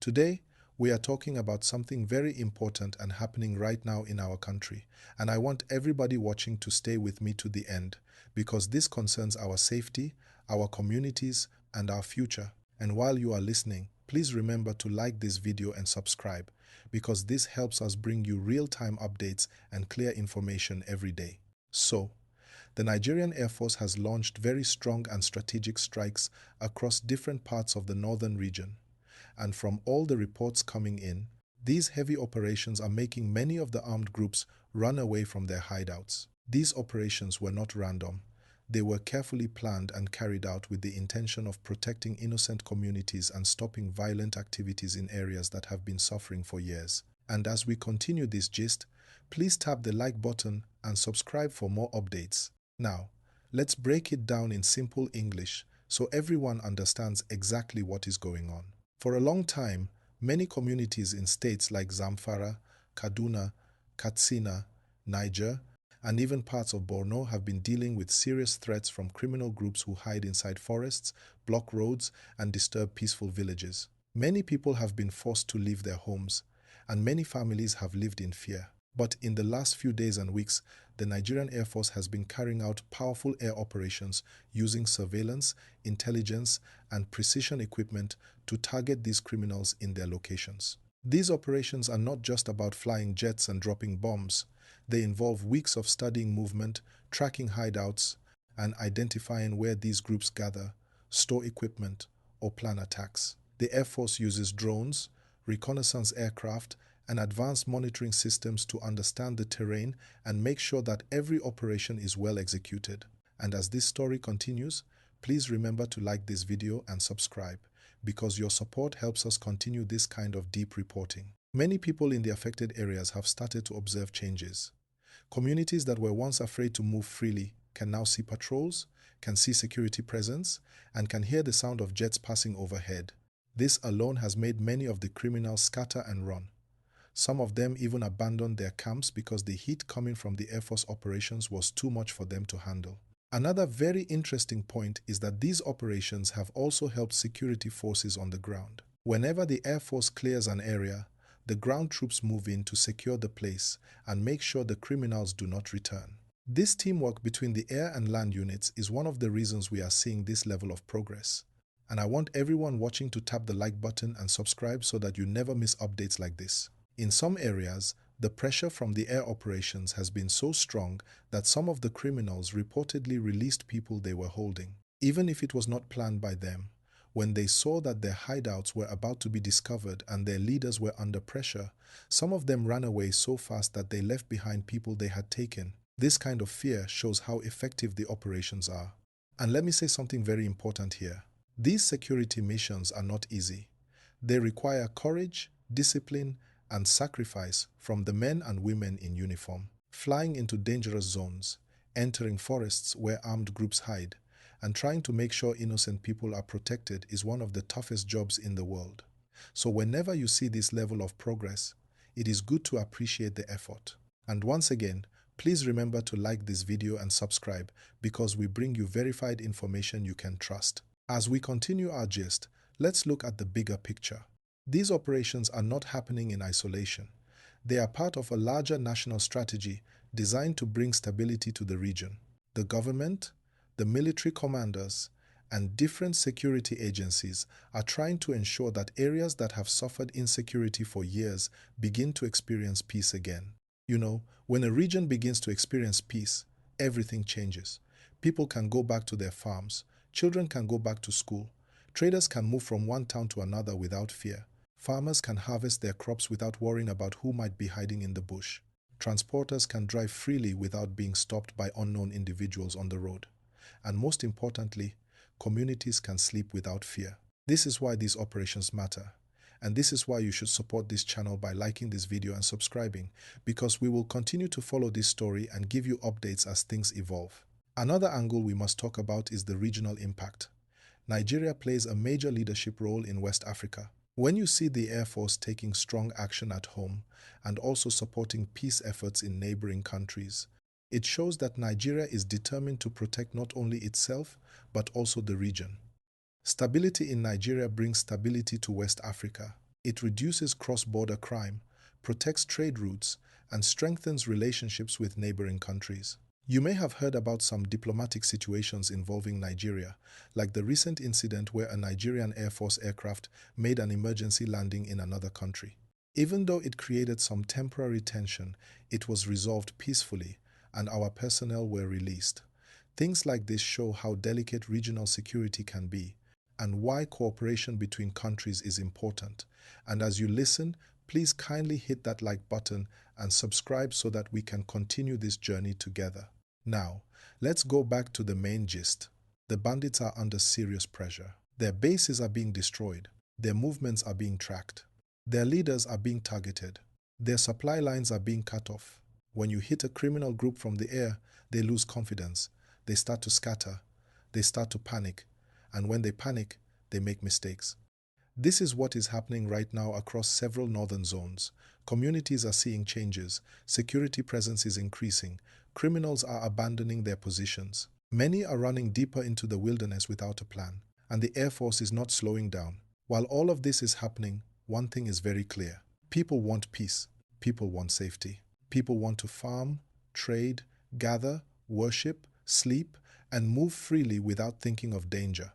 Today, we are talking about something very important and happening right now in our country, and I want everybody watching to stay with me to the end, because this concerns our safety, our communities, and our future. And while you are listening, please remember to like this video and subscribe, because this helps us bring you real-time updates and clear information every day. So, the Nigerian Air Force has launched very strong and strategic strikes across different parts of the northern region. And from all the reports coming in, these heavy operations are making many of the armed groups run away from their hideouts. These operations were not random. They were carefully planned and carried out with the intention of protecting innocent communities and stopping violent activities in areas that have been suffering for years. And as we continue this gist, please tap the like button and subscribe for more updates. Now, let's break it down in simple English so everyone understands exactly what is going on. For a long time, many communities in states like Zamfara, Kaduna, Katsina, Niger, and even parts of Borno have been dealing with serious threats from criminal groups who hide inside forests, block roads, and disturb peaceful villages. Many people have been forced to leave their homes, and many families have lived in fear. But in the last few days and weeks, the Nigerian Air Force has been carrying out powerful air operations using surveillance, intelligence, and precision equipment to target these criminals in their locations. These operations are not just about flying jets and dropping bombs. They involve weeks of studying movement, tracking hideouts, and identifying where these groups gather, store equipment, or plan attacks. The Air Force uses drones, reconnaissance aircraft, and advanced monitoring systems to understand the terrain and make sure that every operation is well executed. And as this story continues, please remember to like this video and subscribe, because your support helps us continue this kind of deep reporting. Many people in the affected areas have started to observe changes. Communities that were once afraid to move freely can now see patrols, can see security presence, and can hear the sound of jets passing overhead. This alone has made many of the criminals scatter and run. Some of them even abandoned their camps because the heat coming from the Air Force operations was too much for them to handle. Another very interesting point is that these operations have also helped security forces on the ground. Whenever the Air Force clears an area, the ground troops move in to secure the place and make sure the criminals do not return. This teamwork between the air and land units is one of the reasons we are seeing this level of progress. And I want everyone watching to tap the like button and subscribe so that you never miss updates like this. In some areas, the pressure from the air operations has been so strong that some of the criminals reportedly released people they were holding, even if it was not planned by them. When they saw that their hideouts were about to be discovered and their leaders were under pressure, some of them ran away so fast that they left behind people they had taken. This kind of fear shows how effective the operations are. And let me say something very important here. These security missions are not easy. They require courage, discipline, and sacrifice from the men and women in uniform. Flying into dangerous zones, entering forests where armed groups hide, and trying to make sure innocent people are protected is one of the toughest jobs in the world. So whenever you see this level of progress, it is good to appreciate the effort. And once again, please remember to like this video and subscribe, because we bring you verified information you can trust. As we continue our gist, let's look at the bigger picture. These operations are not happening in isolation. They are part of a larger national strategy designed to bring stability to the region. The government, the military commanders, and different security agencies are trying to ensure that areas that have suffered insecurity for years begin to experience peace again. You know, when a region begins to experience peace, everything changes. People can go back to their farms, children can go back to school, traders can move from one town to another without fear. Farmers can harvest their crops without worrying about who might be hiding in the bush. Transporters can drive freely without being stopped by unknown individuals on the road. And most importantly, communities can sleep without fear. This is why these operations matter. And this is why you should support this channel by liking this video and subscribing, because we will continue to follow this story and give you updates as things evolve. Another angle we must talk about is the regional impact. Nigeria plays a major leadership role in West Africa. When you see the Air Force taking strong action at home and also supporting peace efforts in neighboring countries, it shows that Nigeria is determined to protect not only itself, but also the region. Stability in Nigeria brings stability to West Africa. It reduces cross-border crime, protects trade routes, and strengthens relationships with neighboring countries. You may have heard about some diplomatic situations involving Nigeria, like the recent incident where a Nigerian Air Force aircraft made an emergency landing in another country. Even though it created some temporary tension, it was resolved peacefully, and our personnel were released. Things like this show how delicate regional security can be, and why cooperation between countries is important. And as you listen, please kindly hit that like button and subscribe so that we can continue this journey together. Now, let's go back to the main gist. The bandits are under serious pressure. Their bases are being destroyed. Their movements are being tracked. Their leaders are being targeted. Their supply lines are being cut off. When you hit a criminal group from the air, they lose confidence. They start to scatter. They start to panic. And when they panic, they make mistakes. This is what is happening right now across several northern zones. Communities are seeing changes. Security presence is increasing. Criminals are abandoning their positions. Many are running deeper into the wilderness without a plan. And the Air Force is not slowing down. While all of this is happening, one thing is very clear. People want peace. People want safety. People want to farm, trade, gather, worship, sleep, and move freely without thinking of danger.